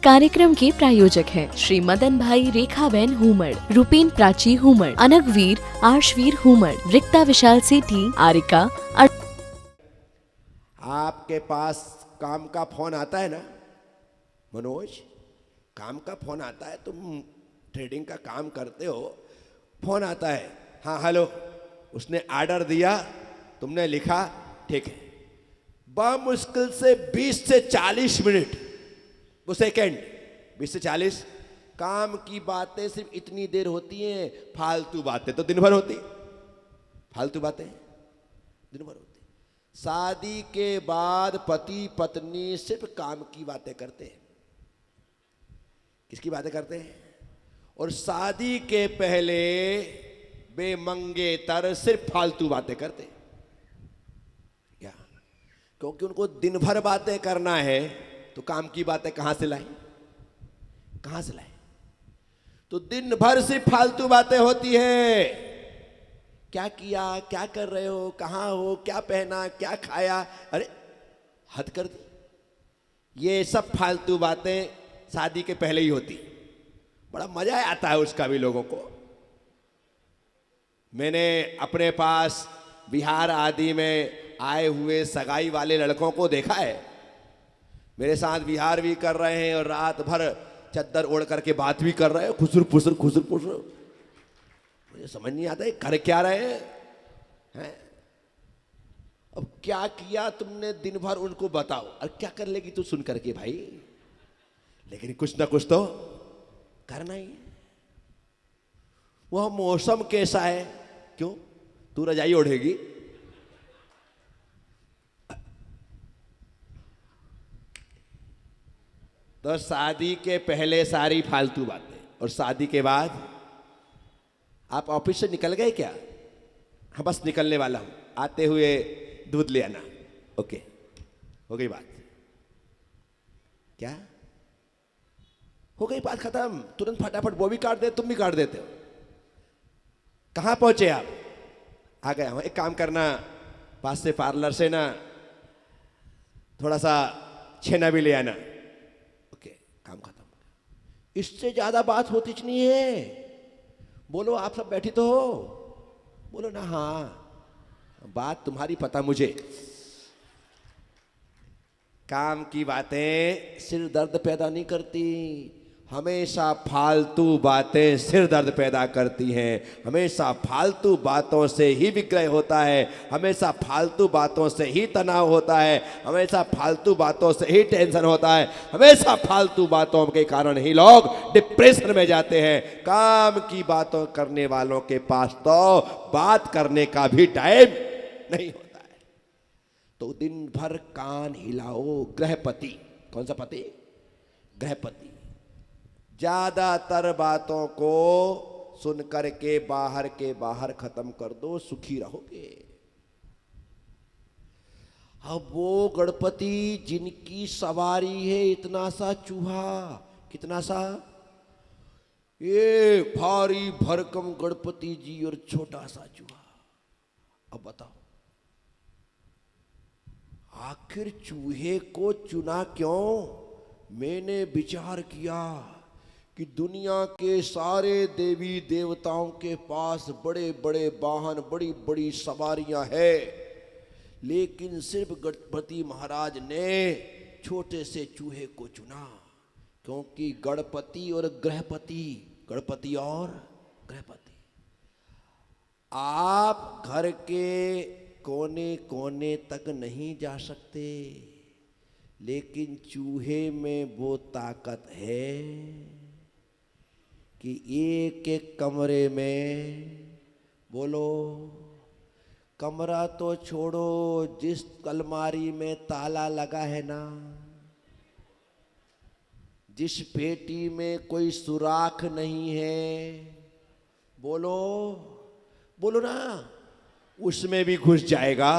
कार्यक्रम के प्रायोजक हैं श्री मदन भाई रेखाबेन हुमड़, रूपेन प्राची हुमड़, अनगवीर आर्शवीर हुमड़, रिक्ता विशाल सेठी, आरिका। आपके पास काम का फोन आता है ना मनोज, काम का फोन आता है, तुम ट्रेडिंग का काम करते हो, फोन आता है, हाँ हेलो, उसने ऑर्डर दिया, तुमने लिखा, ठीक है, बमुश्किल से 20 से 40 मिनट, वो सेकेंड 20 से 40, काम की बातें सिर्फ इतनी देर होती हैं, फालतू बातें तो दिन भर होती, फालतू बातें दिन भर होती। शादी के बाद पति पत्नी सिर्फ काम की बातें करते हैं। किसकी बातें करते हैं? और शादी के पहले बेमंगेतर सिर्फ फालतू बातें करते हैं। क्या? क्योंकि उनको दिन भर बातें करना है, तो काम की बातें कहां से लाएं? कहां से लाएं? तो दिन भर सिर्फ फालतू बातें होती है। क्या किया, क्या कर रहे हो, कहां हो, क्या पहना, क्या खाया, अरे हद कर दी। ये सब फालतू बातें शादी के पहले ही होती। बड़ा मजा आता है उसका भी लोगों को। मैंने अपने पास बिहार आदि में आए हुए सगाई वाले लड़कों को देखा है, मेरे साथ विहार भी कर रहे हैं और रात भर चद्दर ओढ़ करके बात भी कर रहे हैं, खुसर फुसर खुसर फुसर। मुझे समझ नहीं आता है कर क्या रहे हैं। अब क्या किया तुमने दिन भर, उनको बताओ, और क्या कर लेगी तू सुन करके भाई, लेकिन कुछ ना कुछ तो करना ही है। वह मौसम कैसा है, क्यों तू रजाई ओढ़ेगी? तो शादी के पहले सारी फालतू बातें, और शादी के बाद आप ऑफिस से निकल गए क्या? हाँ बस निकलने वाला हूं, आते हुए दूध ले आना। ओके, हो गई बात। क्या हो गई बात खत्म, तुरंत फटाफट वो भी काट दे, तुम भी काट देते हो। कहां पहुंचे आप? आ गया हूं, एक काम करना, पास से पार्लर से ना थोड़ा सा छेना भी ले आना। ओके, काम खत्म। इससे ज्यादा बात होती नहीं है। बोलो, आप सब बैठी तो हो, बोलो ना। हाँ, बात तुम्हारी पता मुझे। काम की बातें सिर दर्द पैदा नहीं करती, हमेशा फालतू बातें सिर दर्द पैदा करती हैं। हमेशा फालतू बातों से ही विक्रय होता है, हमेशा फालतू बातों से ही तनाव होता है, हमेशा फालतू बातों से ही टेंशन होता है, हमेशा फालतू बातों के कारण ही लोग डिप्रेशन में जाते हैं। काम की बातों करने वालों के पास तो बात करने का भी टाइम नहीं होता है। तो दिन भर कान हिलाओ। गृहपति, कौन सा पति? गृहपति। ज्यादातर बातों को सुन करके बाहर के बाहर खत्म कर दो, सुखी रहोगे। अब वो गणपति जिनकी सवारी है इतना सा चूहा, कितना सा? ये भारी भरकम गणपति जी और छोटा सा चूहा। अब बताओ, आखिर चूहे को चुना क्यों? मैंने विचार किया कि दुनिया के सारे देवी देवताओं के पास बड़े बड़े वाहन, बड़ी बड़ी सवारियां हैं, लेकिन सिर्फ गणपति महाराज ने छोटे से चूहे को चुना, क्योंकि गणपति और गृहपति, गणपति और गृहपति। आप घर के कोने कोने तक नहीं जा सकते, लेकिन चूहे में वो ताकत है कि एक एक कमरे में, बोलो, कमरा तो छोड़ो, जिस अलमारी में ताला लगा है ना, जिस पेटी में कोई सुराख नहीं है, बोलो बोलो ना, उसमें भी घुस जाएगा।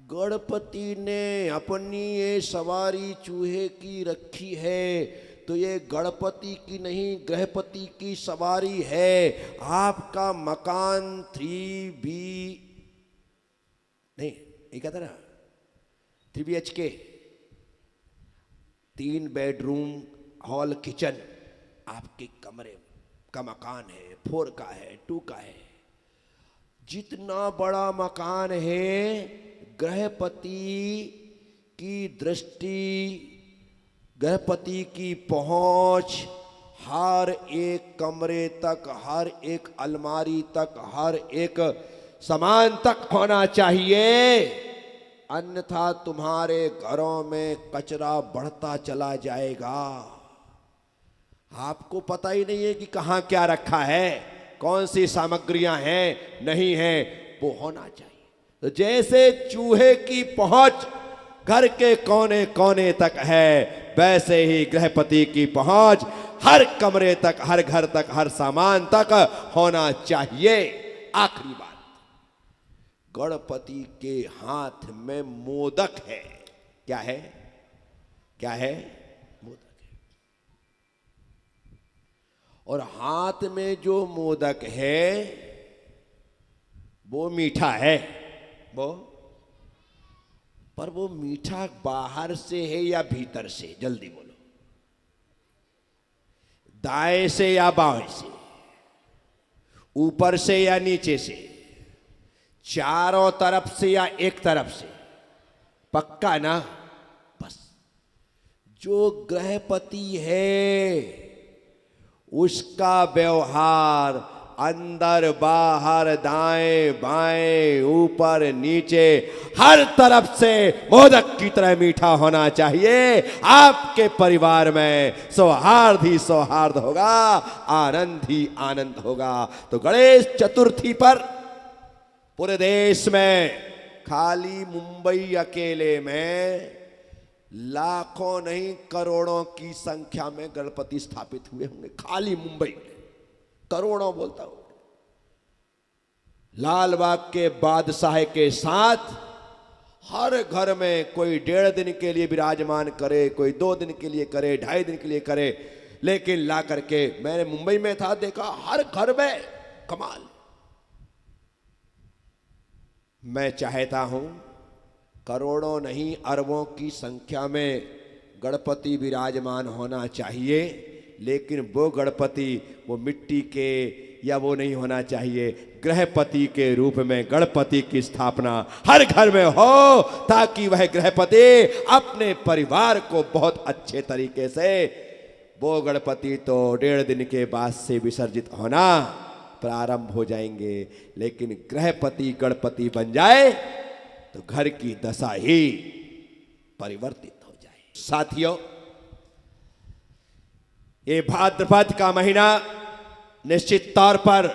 गणपति ने अपनी ये सवारी चूहे की रखी है, तो ये गणपति की नहीं, गृहपति की सवारी है। आपका मकान 3B नहीं, ये कहता ना 3BHK, 3 बेडरूम हॉल किचन आपके कमरे का मकान है, 4 का है, 2 का है। जितना बड़ा मकान है, गृहपति की दृष्टि, गृहपति की पहुंच हर एक कमरे तक, हर एक अलमारी तक, हर एक सामान तक होना चाहिए। अन्यथा तुम्हारे घरों में कचरा बढ़ता चला जाएगा। आपको पता ही नहीं है कि कहाँ क्या रखा है, कौन सी सामग्रियां हैं, नहीं है, वो होना चाहिए। तो जैसे चूहे की पहुंच घर के कोने कोने तक है, वैसे ही गृहपति की पहुंच हर कमरे तक, हर घर तक, हर सामान तक होना चाहिए। आखिरी बात, गणपति के हाथ में मोदक है। क्या है? क्या है? मोदक है। और हाथ में जो मोदक है वो मीठा है, वो पर वो मीठा बाहर से है या भीतर से? जल्दी बोलो। दाएं से या बाएं से? ऊपर से या नीचे से? चारों तरफ से या एक तरफ से? पक्का ना? बस जो गृहपति है उसका व्यवहार अंदर बाहर, दाएं बाएं, ऊपर नीचे, हर तरफ से मोदक की तरह मीठा होना चाहिए। आपके परिवार में सौहार्द ही सौहार्द होगा, आनंद ही आनंद होगा। तो गणेश चतुर्थी पर पूरे देश में, खाली मुंबई अकेले में लाखों नहीं करोड़ों की संख्या में गणपति स्थापित हुए होंगे। खाली मुंबई में करोड़ों बोलता हूं। लाल बाग के बादशाह के साथ हर घर में कोई 1.5 दिन के लिए विराजमान करे, कोई 2 दिन के लिए करे, 2.5 दिन के लिए करे, लेकिन ला करके, मैंने मुंबई में था, देखा हर घर में। कमाल। मैं चाहता हूं करोड़ों नहीं अरबों की संख्या में गणपति विराजमान होना चाहिए, लेकिन वो गणपति वो मिट्टी के या वो नहीं होना चाहिए। गृहपति के रूप में गणपति की स्थापना हर घर में हो, ताकि वह गृहपति अपने परिवार को बहुत अच्छे तरीके से, वो गणपति तो 1.5 दिन के बाद से विसर्जित होना प्रारंभ हो जाएंगे, लेकिन गृहपति गणपति बन जाए तो घर की दशा ही परिवर्तित हो जाए। साथियों, ये भाद्रपद का महीना निश्चित तौर पर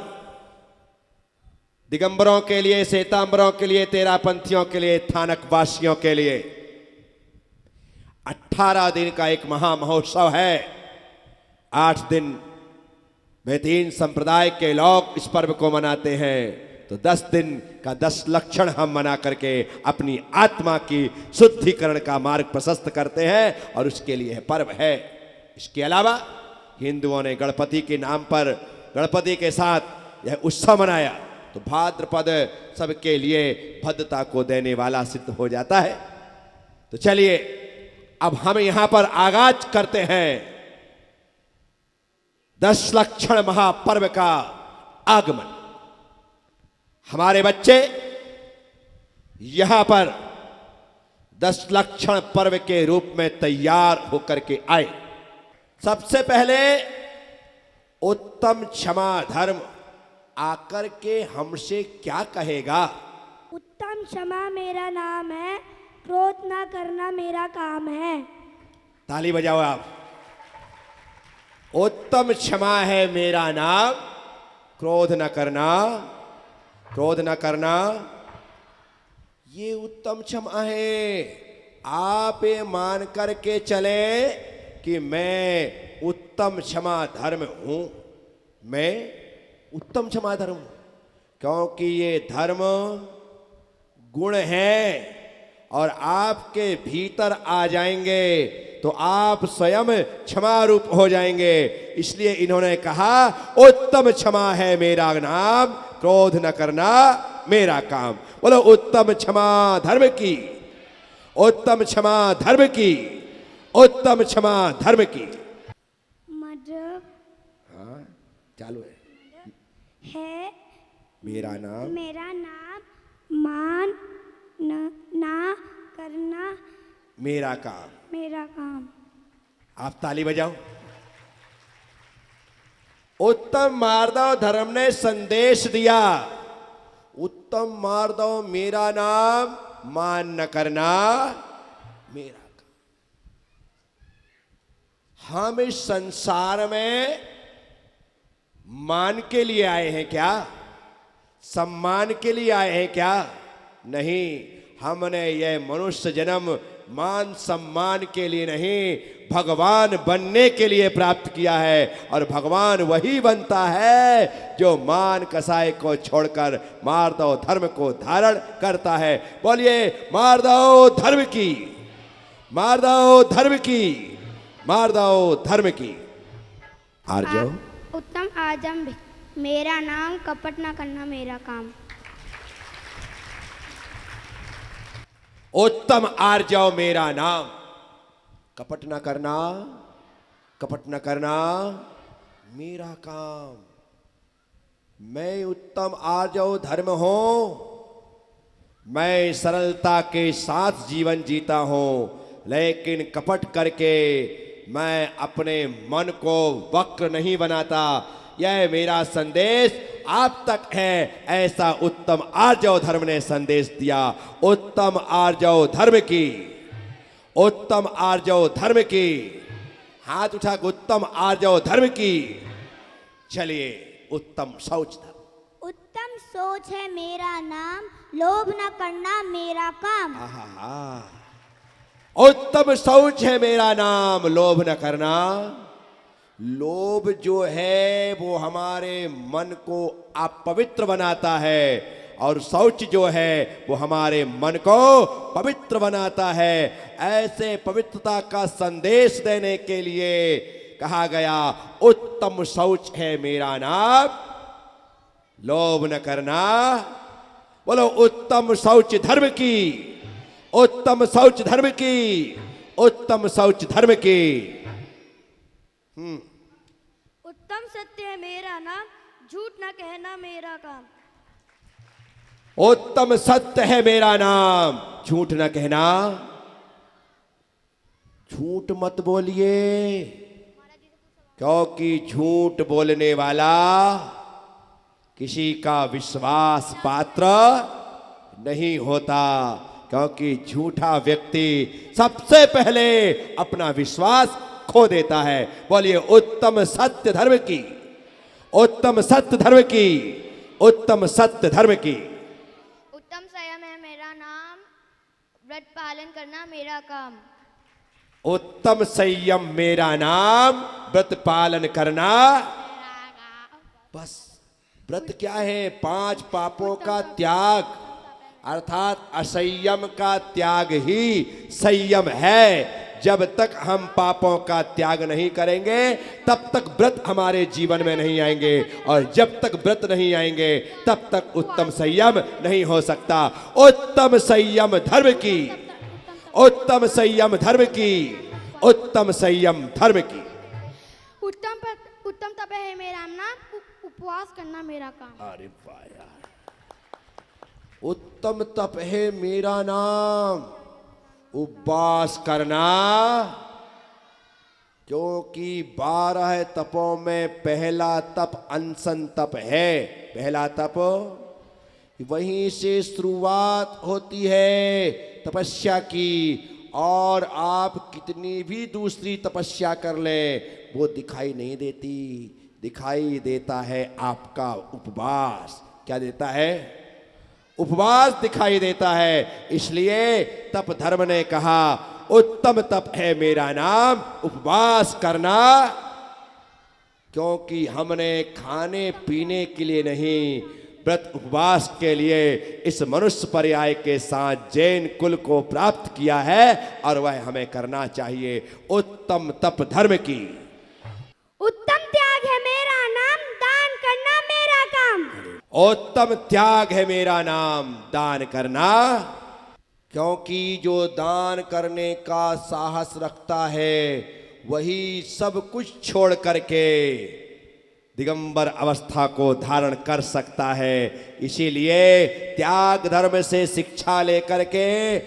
दिगंबरों के लिए, श्वेतांबरों के लिए, तेरापंथियों के लिए, थानक वासियों के लिए 18 दिन का एक महामहोत्सव है। 8 दिन में 3 संप्रदाय के लोग इस पर्व को मनाते हैं, तो 10 दिन का 10 लक्षण हम मना करके अपनी आत्मा की शुद्धिकरण का मार्ग प्रशस्त करते हैं, और उसके लिए पर्व है। इसके अलावा हिंदुओं ने गणपति के नाम पर, गणपति के साथ यह उत्सव मनाया, तो भाद्रपद सबके लिए भद्रता को देने वाला सिद्ध हो जाता है। तो चलिए अब हम यहां पर आगाज करते हैं 10 लक्षण महापर्व का आगमन। हमारे बच्चे यहां पर 10 लक्षण पर्व के रूप में तैयार होकर के आए। सबसे पहले उत्तम क्षमा धर्म आकर के हमसे क्या कहेगा? उत्तम क्षमा मेरा नाम है, क्रोध ना करना मेरा काम है। ताली बजाओ आप। उत्तम क्षमा है मेरा नाम, क्रोध न करना, क्रोध न करना, ये उत्तम क्षमा है। आप ये मान करके चले कि मैं उत्तम क्षमा धर्म हूं, मैं उत्तम क्षमा धर्म हूं, क्योंकि ये धर्म गुण है और आपके भीतर आ जाएंगे तो आप स्वयं क्षमा रूप हो जाएंगे। इसलिए इन्होंने कहा उत्तम क्षमा है मेरा नाम, क्रोध न करना मेरा काम। बोलो उत्तम क्षमा धर्म की, उत्तम क्षमा धर्म की, उत्तम क्षमा धर्म की। मद हाँ चालू है मेरा नाम मेरा नाम। मान ना करना मेरा काम। मेरा काम। आप ताली बजाओ। उत्तम मार्दव धर्म ने संदेश दिया। उत्तम मार्दव मेरा नाम, मान न करना मेरा काम। हम इस संसार में मान के लिए आए हैं क्या? सम्मान के लिए आए हैं क्या? नहीं, हमने यह मनुष्य जन्म मान सम्मान के लिए नहीं, भगवान बनने के लिए प्राप्त किया है। और भगवान वही बनता है जो मान कसाई को छोड़कर मार्दव धर्म को धारण करता है। बोलिए मार्दव धर्म की, मार्दव धर्म की, मार्दव धर्म की। आर्जव उत्तम आजम मेरा नाम। कपट ना करना मेरा काम। उत्तम आर्जव मेरा नाम। कपट न करना, कपट न करना मेरा काम। मैं उत्तम आर्जव धर्म हूं। मैं सरलता के साथ जीवन जीता हूं, लेकिन कपट करके मैं अपने मन को वक्र नहीं बनाता। यह मेरा संदेश आप तक है, ऐसा उत्तम आर्जव धर्म ने संदेश दिया। उत्तम आर्जव धर्म की, उत्तम आर्जव धर्म की। हाथ उठा के उत्तम आर्जव धर्म की। चलिए उत्तम शौच धर्म। उत्तम सोच है मेरा नाम। लोभ न करना मेरा काम। आहा, उत्तम शौच है मेरा नाम, लोभ न करना। लोभ जो है वो हमारे मन को अपवित्र बनाता है, और शौच जो है वो हमारे मन को पवित्र बनाता है। ऐसे पवित्रता का संदेश देने के लिए कहा गया उत्तम शौच है मेरा नाम, लोभ न करना। बोलो उत्तम शौच धर्म की, उत्तम शौच धर्म की, उत्तम शौच धर्म की। उत्तम सत्य है मेरा नाम। झूठ न कहना मेरा काम। उत्तम सत्य है मेरा नाम, झूठ न कहना। झूठ मत बोलिए, क्योंकि झूठ बोलने वाला किसी का विश्वास पात्र नहीं होता। क्योंकि झूठा व्यक्ति सबसे पहले अपना विश्वास खो देता है। बोलिए उत्तम सत्य धर्म की, उत्तम सत्य धर्म की, उत्तम सत्य धर्म की। उत्तम संयम है मेरा नाम। व्रत पालन करना मेरा काम। उत्तम संयम मेरा नाम, व्रत पालन करना। बस व्रत क्या है? 5 पापों का त्याग, अर्थात असंयम का त्याग ही संयम है। जब तक हम पापों का त्याग नहीं करेंगे तब तक व्रत हमारे जीवन में नहीं आएंगे, और जब तक व्रत नहीं आएंगे तब तक उत्तम संयम नहीं हो सकता। उत्तम संयम धर्म की, उत्तम संयम धर्म की, उत्तम संयम धर्म की। उत्तम तप है मेरा नाम। उपवास करना मेरा काम। अरे वाह यार, उत्तम तप है मेरा नाम, उपवास करना। क्योंकि 12 तपों में पहला तप अनशन तप है। पहला तप वहीं से शुरुआत होती है तपस्या की, और आप कितनी भी दूसरी तपस्या कर लें वो दिखाई नहीं देती। दिखाई देता है आपका उपवास। क्या देता है? उपवास दिखाई देता है। इसलिए तप धर्म ने कहा उत्तम तप है मेरा नाम, उपवास करना। क्योंकि हमने खाने पीने के लिए नहीं, व्रत उपवास के लिए इस मनुष्य पर्याय के साथ जैन कुल को प्राप्त किया है, और वह हमें करना चाहिए। उत्तम तप धर्म की। उत्तम त्याग है मेरा नाम। दान करना मेरा काम। उत्तम त्याग है मेरा नाम, दान करना। क्योंकि जो दान करने का साहस रखता है वही सब कुछ छोड़ करके दिगंबर अवस्था को धारण कर सकता है। इसीलिए त्याग धर्म से शिक्षा लेकर के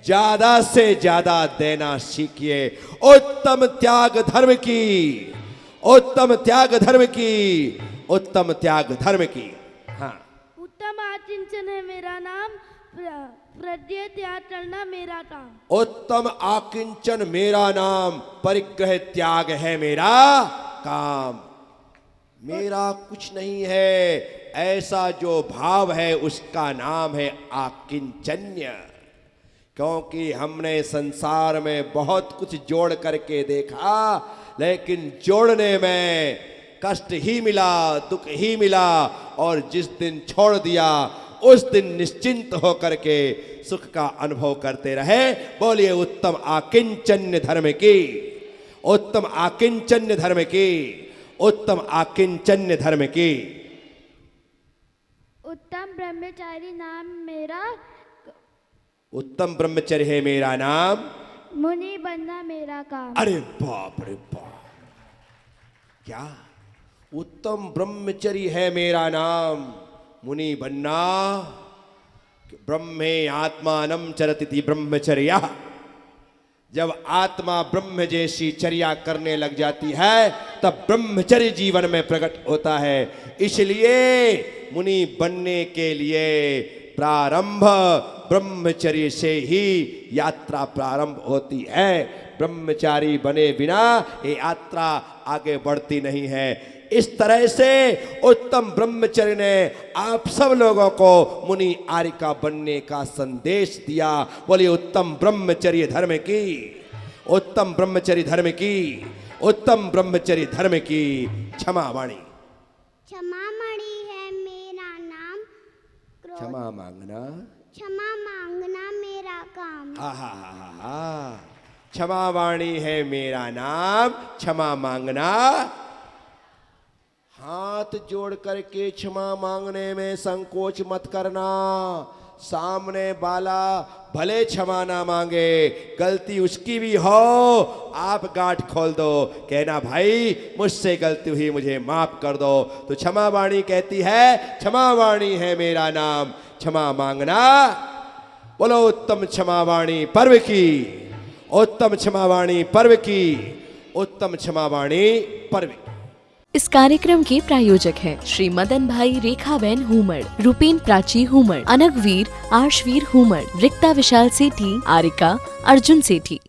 ज्यादा से ज्यादा देना सीखिए। उत्तम त्याग धर्म की, उत्तम त्याग धर्म की, उत्तम त्याग धर्म की। हाँ, उत्तम आचिंतन है मेरा नाम, प्रत्यय त्याग करना मेरा काम। उत्तम आकिंचन मेरा नाम, परिग्रह त्याग है मेरा काम। मेरा कुछ नहीं है, ऐसा जो भाव है उसका नाम है आकिंचन्य। क्योंकि हमने संसार में बहुत कुछ जोड़ करके देखा, लेकिन जोड़ने में कष्ट ही मिला, दुख ही मिला, और जिस दिन छोड़ दिया उस दिन निश्चिंत होकर के सुख का अनुभव करते रहे। बोलिए उत्तम आकिंचन्य धर्म की, उत्तम आकिंचन्य धर्म की, उत्तम आकिंचन्य धर्म की। उत्तम ब्रह्मचारी नाम मेरा, उत्तम ब्रह्मचर्य है मेरा नाम, मुनि बनना मेरा काम। अरे बाप रे बाप, क्या उत्तम ब्रह्मचर्य है मेरा नाम, मुनि बनना। ब्रह्मे आत्मानं चरति ब्रह्मचर्या। जब आत्मा ब्रह्म जैसी चर्या करने लग जाती है तब ब्रह्मचर्य जीवन में प्रकट होता है। इसलिए मुनि बनने के लिए प्रारंभ ब्रह्मचर्य से ही यात्रा प्रारंभ होती है। ब्रह्मचारी बने बिना ये यात्रा आगे बढ़ती नहीं है। इस तरह से उत्तम ब्रह्मचर्य ने आप सब लोगों को मुनि आर्यिका बनने का संदेश दिया। बोलिए उत्तम ब्रह्मचर्य धर्म की, उत्तम ब्रह्मचर्य धर्म की, उत्तम ब्रह्मचर्य धर्म की। क्षमा वाणी, क्षमा मणि है मेरा नाम, क्षमा मांगना, क्षमा मांगना मेरा काम। आहा, क्षमा वाणी है मेरा नाम, क्षमा मांगना। हाथ जोड़ करके क्षमा मांगने में संकोच मत करना। सामने वाला भले क्षमा ना मांगे, गलती उसकी भी हो, आप गांठ खोल दो, कहना भाई मुझसे गलती हुई, मुझे माफ कर दो। तो क्षमा वाणी कहती है, क्षमा वाणी है मेरा नाम, क्षमा मांगना। बोलो उत्तम क्षमा वाणी पर्व की, उत्तम क्षमा वाणी पर्व की, उत्तम क्षमा वाणी पर्व की। इस कार्यक्रम के प्रायोजक हैं श्री मदन भाई रेखाबेन हुमड़, रूपेन प्राची हुमड़, अनगवीर आर्शवीर हुमड़, रिक्ता विशाल सेठी, आर्यिका अर्जुन सेठी।